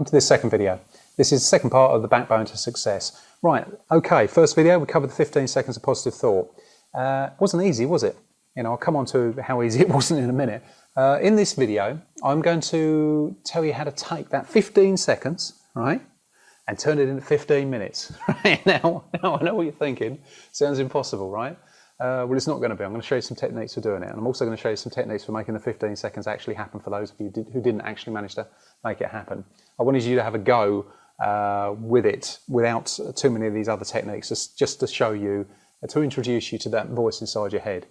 welcome to this second video. This is the second part of the backbone to success. Right, okay, first video we covered the 15 seconds of positive thought. Wasn't easy, was it? You know, I'll come on to how easy it wasn't in a minute. In this video, I'm going to tell you how to take that 15 seconds, right, and turn it into 15 minutes. Right? Now I know what you're thinking. Sounds impossible, right? Well, it's not going to be. I'm going to show you some techniques for doing it, and I'm also going to show you some techniques for making the 15 seconds actually happen for those of you who didn't actually manage to make it happen. I wanted you to have a go with it without too many of these other techniques, just to show you, to introduce you to that voice inside your head.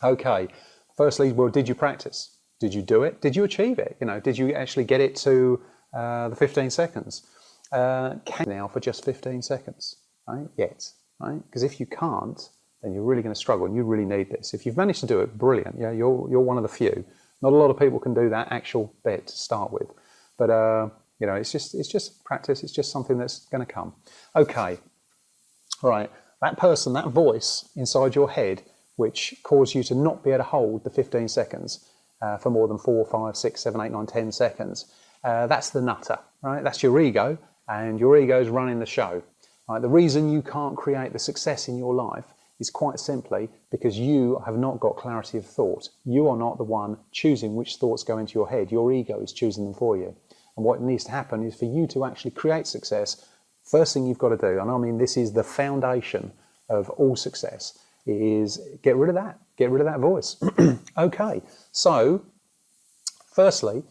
Okay, firstly, well, did you practice? Did you do it? Did you achieve it? You know, did you actually get it to the 15 seconds? Can now for just 15 seconds, right? Yet, right? Because if you can't, then you're really going to struggle, and you really need this. If you've managed to do it, brilliant. Yeah, you're one of the few. Not a lot of people can do that actual bit to start with, but you know, it's just practice. It's just something that's going to come. Okay, right. That person, that voice inside your head, which caused you to not be able to hold the 15 seconds for more than 4, 5, 6, 7, 8, 9, 10 seconds. That's the nutter, right? That's your ego, and your ego's running the show. Right? The reason you can't create the success in your life is quite simply because you have not got clarity of thought. You are not the one choosing which thoughts go into your head. Your ego is choosing them for you. And what needs to happen is for you to actually create success. First thing you've got to do, and I mean this is the foundation of all success, is get rid of that. Get rid of that voice. Okay, so firstly,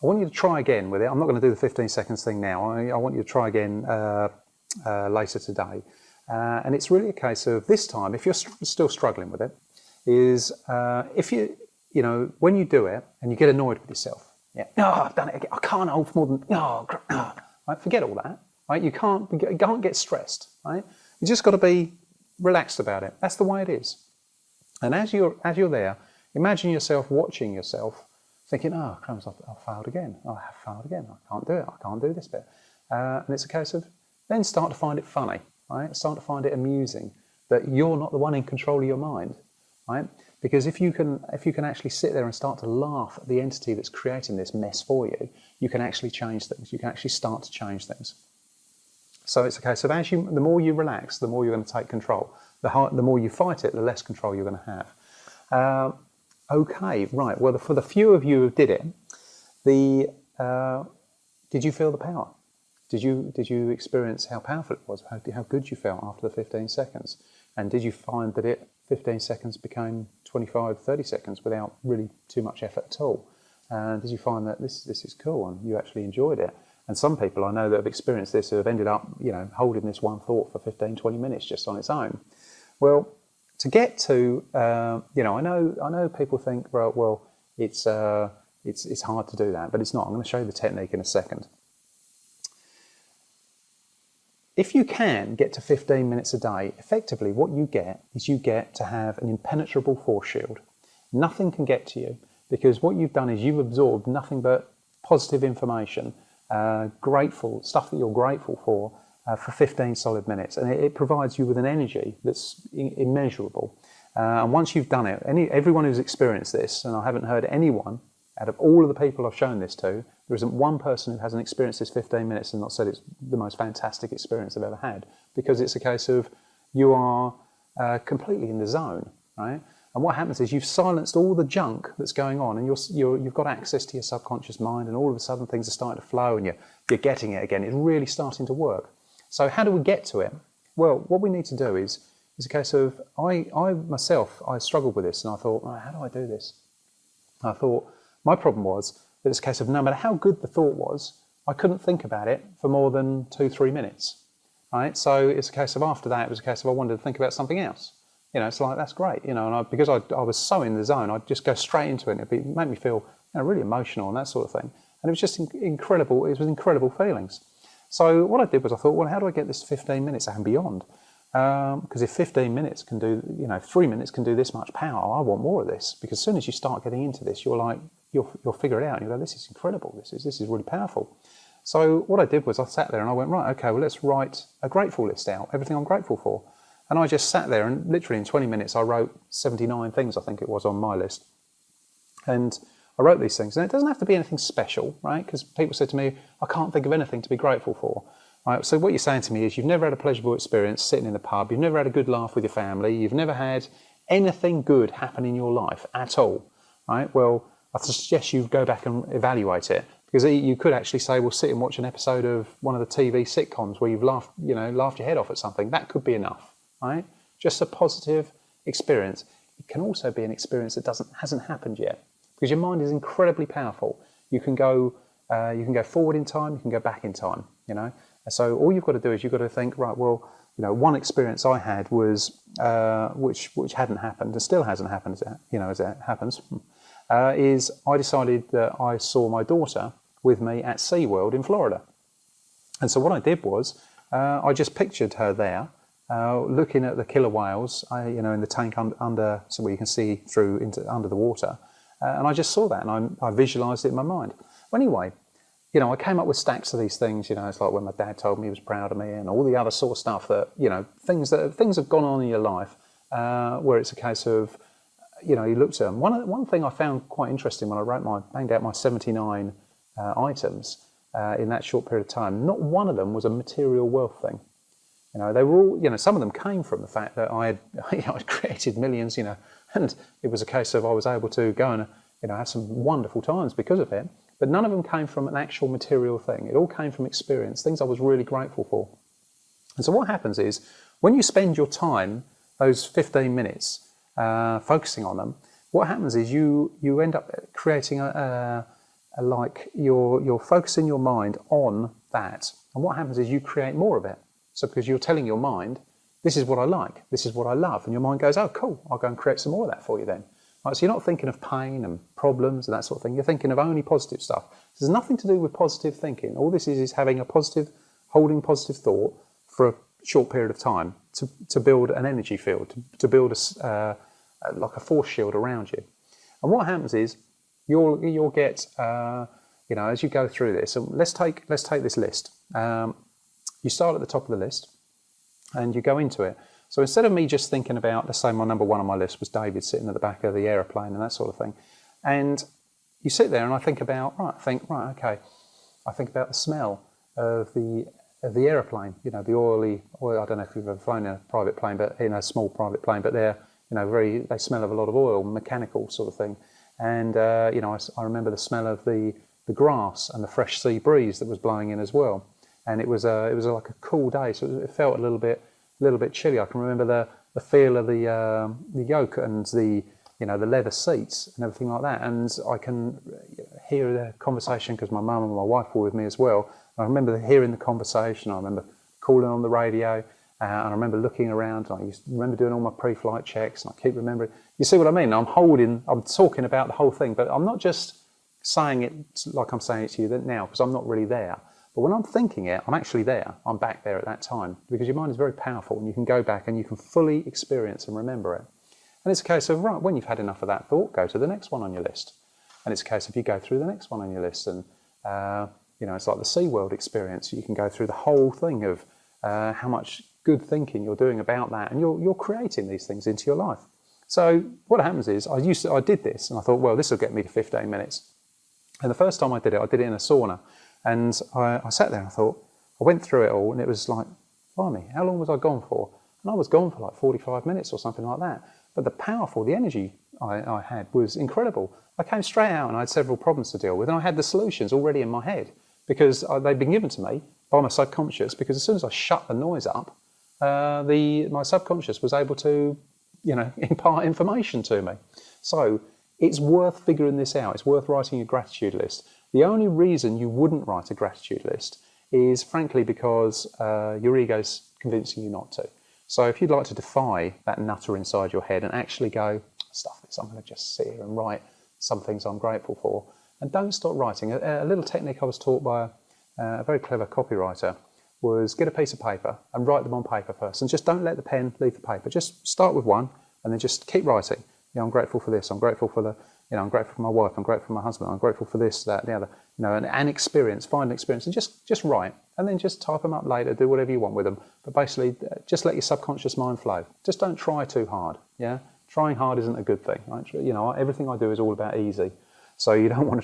I want you to try again with it. I'm not going to do the 15 seconds thing now. I want you to try again later today. And it's really a case of this time, if you're still struggling with it, is if you know, when you do it and you get annoyed with yourself, yeah, no, I've done it again. I can't hold for more than, no, right? Forget all that, right? You can't get stressed, right? You just got to be relaxed about it. That's the way it is. And as you're there, imagine yourself watching yourself, thinking, oh, crumbs, I've failed again. Oh, I have failed again. I can't do it. I can't do this bit. And it's a case of then start to find it funny. Right? Start to find it amusing that you're not the one in control of your mind, right? Because if you can actually sit there and start to laugh at the entity that's creating this mess for you, you can actually change things. You can actually start to change things. So it's a case of the more you relax, the more you're going to take control. The more you fight it, the less control you're going to have. Okay, right. Well, for the few of you who did it, did you feel the power? Did you experience how powerful it was, how good you felt after the 15 seconds? And did you find that 15 seconds became 25, 30 seconds without really too much effort at all? Did you find that this is cool and you actually enjoyed it? And some people I know that have experienced this, who have ended up, you know, holding this one thought for 15, 20 minutes just on its own. Well, to get to, you know, I know people think, well, it's hard to do that, but it's not. I'm going to show you the technique in a second. If you can get to 15 minutes a day, effectively what you get is you get to have an impenetrable force shield. Nothing can get to you, because what you've done is you've absorbed nothing but positive information, grateful stuff that you're grateful for 15 solid minutes, and it provides you with an energy that's immeasurable. And once you've done it, everyone who's experienced this, and I haven't heard anyone out of all of the people I've shown this to, there isn't one person who hasn't experienced this 15 minutes and not said it's the most fantastic experience they've ever had, because it's a case of you are completely in the zone, right? And what happens is you've silenced all the junk that's going on, and you've got access to your subconscious mind, and all of a sudden things are starting to flow, and you're getting it again. It's really starting to work. So how do we get to it? Well, what we need to do is a case of, I myself struggled with this, and I thought, oh, how do I do this? I thought, my problem was that it's a case of no matter how good the thought was, I couldn't think about it for more than 2-3 minutes, right? So it's a case of after that, it was a case of I wanted to think about something else. You know, it's like, that's great, you know, and because I was so in the zone, I'd just go straight into it, and it made me feel, you know, really emotional and that sort of thing. And it was just incredible. It was incredible feelings. So what I did was I thought, well, how do I get this to 15 minutes and beyond? Because if 15 minutes can do, you know, 3 minutes can do this much power, I want more of this. Because as soon as you start getting into this, you're like, you'll figure it out. And you go, this is incredible. This is really powerful. So what I did was I sat there and I went, right, okay, well, let's write a grateful list out, everything I'm grateful for. And I just sat there, and literally in 20 minutes, I wrote 79 things, I think it was, on my list. And I wrote these things, and it doesn't have to be anything special, right? Because people said to me, I can't think of anything to be grateful for. Right? So what you're saying to me is you've never had a pleasurable experience sitting in the pub, you've never had a good laugh with your family, you've never had anything good happen in your life at all, right? Well, I suggest you go back and evaluate it, because you could actually say, well, sit and watch an episode of one of the TV sitcoms where you've laughed your head off at something. That could be enough, right? Just a positive experience. It can also be an experience that hasn't happened yet, because your mind is incredibly powerful. You can go forward in time, you can go back in time, So all you've got to do is you've got to think, right, well, one experience I had was, which hadn't happened and still hasn't happened, as it happens, is I decided that I saw my daughter with me at SeaWorld in Florida. And so what I did was, I just pictured her there, looking at the killer whales, in the tank under, so where you can see through under the water. And I just saw that, and I visualised it in my mind. Well, anyway, I came up with stacks of these things. It's like when my dad told me he was proud of me, and all the other sort of stuff that things have gone on in your life, where it's a case of, you looked at them. One thing I found quite interesting when I banged out my 79 items in that short period of time, not one of them was a material wealth thing. They were all, some of them came from the fact that I had created millions, and it was a case of I was able to go and, have some wonderful times because of it. But none of them came from an actual material thing. It all came from experience, things I was really grateful for. And so what happens is, when you spend your time, those 15 minutes, focusing on them, what happens is you end up creating you're focusing your mind on that. And what happens is you create more of it. So because you're telling your mind, this is what I like, this is what I love. And your mind goes, oh, cool, I'll go and create some more of that for you then. Right, so you're not thinking of pain and problems and that sort of thing. You're thinking of only positive stuff. There's nothing to do with positive thinking. All this is having holding positive thought for a short period of time to build an energy field, to build like a force shield around you. And what happens is you'll get, as you go through this, and let's take this list. You start at the top of the list and you go into it. So instead of me just thinking about, let's say my number one on my list was David sitting at the back of the aeroplane and that sort of thing. And you sit there and I think about, I think about the smell of the aeroplane, the oil, I don't know if you've ever flown in a private plane, but in a small private plane, but they're, they smell of a lot of oil, mechanical sort of thing. And, I remember the smell of the grass and the fresh sea breeze that was blowing in as well. And it was like a cool day, so it felt a little bit chilly. I can remember the feel of the yoke and the leather seats and everything like that. And I can hear the conversation because my mum and my wife were with me as well. I remember hearing the conversation. I remember calling on the radio, and I remember looking around. I remember doing all my pre-flight checks, and I keep remembering. You see what I mean? I'm talking about the whole thing, but I'm not just saying it like I'm saying it to you now, because I'm not really there. But when I'm thinking it, I'm actually there. I'm back there at that time, because your mind is very powerful and you can go back and you can fully experience and remember it. And it's a case of, right, when you've had enough of that thought, go to the next one on your list. And it's a case of you go through the next one on your list. And, it's like the SeaWorld experience. You can go through the whole thing of how much good thinking you're doing about that. And you're creating these things into your life. So what happens is, I did this and I thought, well, this will get me to 15 minutes. And the first time I did it in a sauna. And I sat there and I went through it all, and it was like, blimey, how long was I gone for? And I was gone for like 45 minutes or something like that. But the energy I had was incredible. I came straight out and I had several problems to deal with, and I had the solutions already in my head because they'd been given to me by my subconscious, because as soon as I shut the noise up, my subconscious was able to, impart information to me. So it's worth figuring this out. It's worth writing a gratitude list. The only reason you wouldn't write a gratitude list is, frankly, because your ego's convincing you not to. So if you'd like to defy that nutter inside your head and actually go, stuff this, I'm going to just sit here and write some things I'm grateful for, and don't stop writing. A little technique I was taught by a very clever copywriter was get a piece of paper and write them on paper first, and just don't let the pen leave the paper. Just start with one and then just keep writing. I'm grateful for this, I'm grateful for the, I'm grateful for my wife, I'm grateful for my husband, I'm grateful for this, that, the other, and experience, find an experience, and just write, and then just type them up later, do whatever you want with them. But basically, just let your subconscious mind flow. Just don't try too hard, yeah? Trying hard isn't a good thing, right? Everything I do is all about easy. So you don't want to